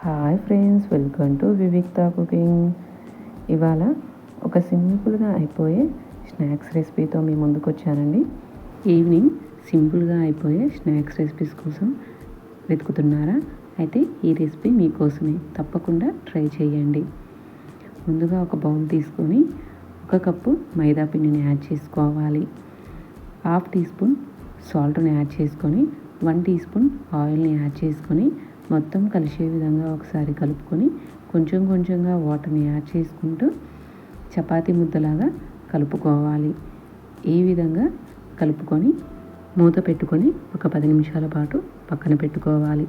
Hi friends, welcome to వివిక్త cooking. ఇవాళ ఒక సింపుల్గా అయిపోయే స్నాక్స్ రెసిపీతో మీ ముందుకు వచ్చానండి. ఈవినింగ్ సింపుల్గా అయిపోయే స్నాక్స్ రెసిపీస్ కోసం వెతుకుతున్నారా? అయితే ఈ రెసిపీ మీకోసమే, తప్పకుండా ట్రై చేయండి. ముందుగా ఒక బౌల్ తీసుకొని 1 కప్పు మైదా పిండిని యాడ్ చేసుకోవాలి. 1/2 టీ స్పూన్ సాల్ట్ని యాడ్ చేసుకొని 1 టీ స్పూన్ ఆయిల్ని యాడ్ చేసుకొని మొత్తం కలిసే విధంగా ఒకసారి కలుపుకొని కొంచెం కొంచెంగా వాటర్ని యాడ్ చేసుకుంటూ చపాతీ ముద్దలాగా కలుపుకోవాలి. ఈ విధంగా కలుపుకొని మూత పెట్టుకొని ఒక 10 నిమిషాల పాటు పక్కన పెట్టుకోవాలి.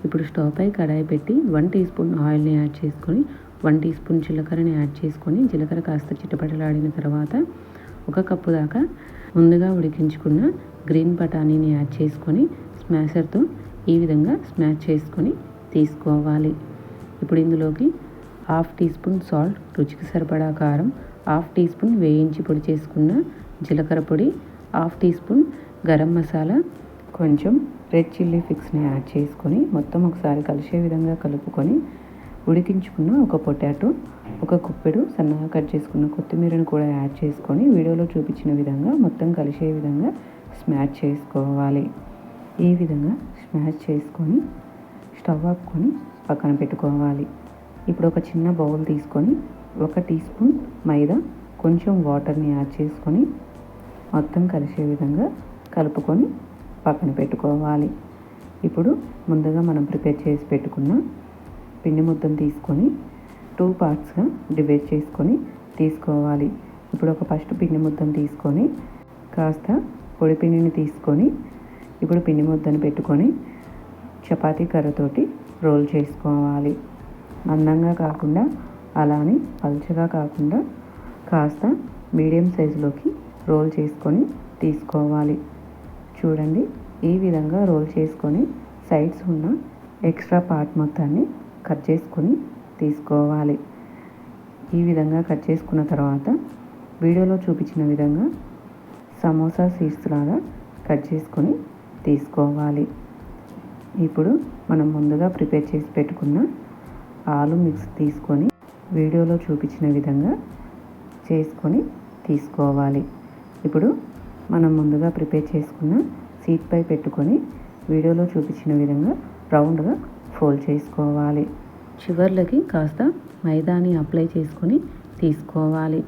ఇప్పుడు స్టవ్ పై కడాయి పెట్టి 1 టీ స్పూన్ ఆయిల్ని యాడ్ చేసుకొని 1 టీ స్పూన్ జీలకర్రని యాడ్ చేసుకొని జీలకర్ర కాస్త చిటపటలాడిన తర్వాత 1 కప్పు దాకా ముందుగా ఉడికించుకున్న గ్రీన్ బఠానీని యాడ్ చేసుకొని స్మాషర్తో ఈ విధంగా స్మాష్ చేసుకొని తీసుకోవాలి. ఇప్పుడు ఇందులోకి 1/2 టీ స్పూన్ సాల్ట్, రుచికి సరిపడా కారం, 1/2 టీ స్పూన్ వేయించి పొడి చేసుకున్న జీలకర్ర పొడి, 1/2 టీ స్పూన్ గరం మసాలా, కొంచెం రెడ్ చిల్లీ ఫ్లేక్స్ని యాడ్ చేసుకొని మొత్తం ఒకసారి కలిసే విధంగా కలుపుకొని ఉడికించుకున్న ఒక పొటాటో, 1 గుప్పెడు సన్నగా కట్ చేసుకున్న కొత్తిమీరను కూడా యాడ్ చేసుకొని వీడియోలో చూపించిన విధంగా మొత్తం కలిసే విధంగా స్మాష్ చేసుకోవాలి. ఈ విధంగా స్మాష్ చేసుకొని స్టవ్ ఆపుకొని పక్కన పెట్టుకోవాలి. ఇప్పుడు ఒక చిన్న బౌల్ తీసుకొని 1 టీ స్పూన్ మైదా, కొంచెం వాటర్ని యాడ్ చేసుకొని మొత్తం కలిసే విధంగా కలుపుకొని పక్కన పెట్టుకోవాలి. ఇప్పుడు ముందుగా మనం ప్రిపేర్ చేసి పెట్టుకున్న పిండి ముద్దను తీసుకొని 2 పార్ట్స్గా డివైడ్ చేసుకొని తీసుకోవాలి. ఇప్పుడు ఒక ఫస్ట్ పిండి ముద్దను తీసుకొని కాస్త పొడి పిండిని తీసుకొని ఇప్పుడు పిండి ముద్దను పెట్టుకొని చపాతీ కర్రతోటి రోల్ చేసుకోవాలి. మందంగా కాకుండా అలానే పల్చగా కాకుండా కాస్త మీడియం సైజులోకి రోల్ చేసుకొని తీసుకోవాలి. చూడండి, ఈ విధంగా రోల్ చేసుకొని సైడ్స్ ఉన్న ఎక్స్ట్రా పార్ట్ మొత్తాన్ని కట్ చేసుకొని తీసుకోవాలి. ఈ విధంగా కట్ చేసుకున్న తర్వాత వీడియోలో చూపించిన విధంగా సమోసా సీడ్స్ లాగా కట్ చేసుకొని తీసుకోవాలి. ఇప్పుడు మనం ముందుగా ప్రిపేర్ చేసి పెట్టుకున్న ఆలు మిక్స్ తీసుకొని వీడియోలో చూపించిన విధంగా చేసుకొని తీసుకోవాలి. ఇప్పుడు మనం ముందుగా ప్రిపేర్ చేసుకున్న సీట్ పై పెట్టుకొని వీడియోలో చూపించిన విధంగా రౌండ్గా ఫోల్డ్ చేసుకోవాలి. చివర్లకి కాస్త మైదాని అప్లై చేసుకొని తీసుకోవాలి.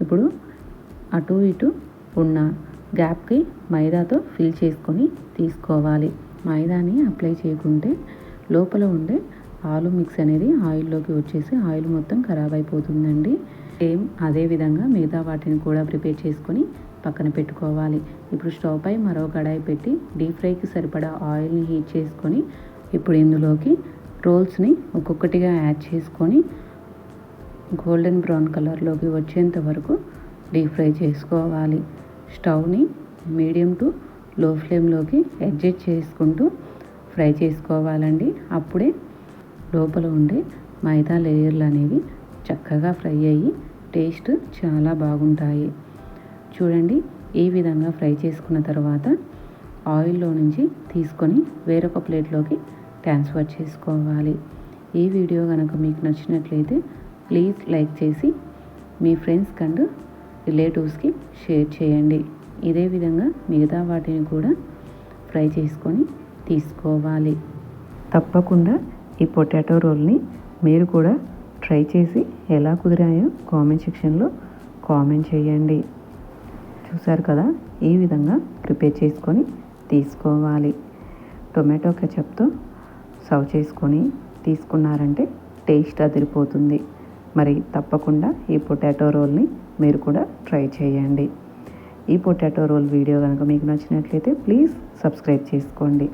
ఇప్పుడు అటు ఇటు ఉన్న గ్యాప్కి మైదాతో ఫిల్ చేసుకొని తీసుకోవాలి. మైదాని అప్లై చేయకుంటే లోపల ఉండే ఆలు మిక్స్ అనేది ఆయిల్లోకి వచ్చేసి ఆయిల్ మొత్తం ఖరాబ్ అయిపోతుందండి. సేమ్ అదే విధంగా మిగతా వాటిని కూడా ప్రిపేర్ చేసుకొని పక్కన పెట్టుకోవాలి. ఇప్పుడు స్టవ్ పై మరో కడాయి పెట్టి డీప్ ఫ్రైకి సరిపడా ఆయిల్ని హీట్ చేసుకొని ఇప్పుడు ఇందులోకి రోల్స్ని ఒక్కొక్కటిగా యాడ్ చేసుకొని గోల్డెన్ బ్రౌన్ కలర్లోకి వచ్చేంత వరకు డీప్ ఫ్రై చేసుకోవాలి. స్టవ్ని మీడియం టు లో ఫ్లేమ్లోకి అడ్జస్ట్ చేసుకుంటూ ఫ్రై చేసుకోవాలండి. అప్పుడే లోపల ఉండే మైదా లేయర్లు అనేవి చక్కగా ఫ్రై అయ్యి టేస్ట్ చాలా బాగుంటాయి. చూడండి, ఈ విధంగా ఫ్రై చేసుకున్న తర్వాత ఆయిల్లో నుంచి తీసుకొని వేరొక ప్లేట్లోకి ట్రాన్స్ఫర్ చేసుకోవాలి. ఈ వీడియో కనుక మీకు నచ్చినట్లయితే ప్లీజ్ లైక్ చేసి మీ ఫ్రెండ్స్ అండ్ రిలేటివ్స్కి షేర్ చేయండి. ఇదే విధంగా మిగతా వాటిని కూడా ఫ్రై చేసుకొని తీసుకోవాలి. తప్పకుండా ఈ పొటాటో రోల్ని మీరు కూడా ట్రై చేసి ఎలా కుదిరాయో కామెంట్ సెక్షన్లో కామెంట్ చేయండి. చూసారు కదా, ఈ విధంగా ప్రిపేర్ చేసుకొని తీసుకోవాలి. టొమాటో కెచప్తో సర్వ్ చేసుకొని తీసుకున్నారంటే టేస్ట్ అదిరిపోతుంది. మరి తప్పకుండా ఈ పొటాటో రోల్ని మీరు కూడా ట్రై చేయండి. ఈ పొటాటో రోల్ వీడియో కనుక మీకు నచ్చినట్లయితే ప్లీజ్ సబ్స్క్రైబ్ చేసుకోండి.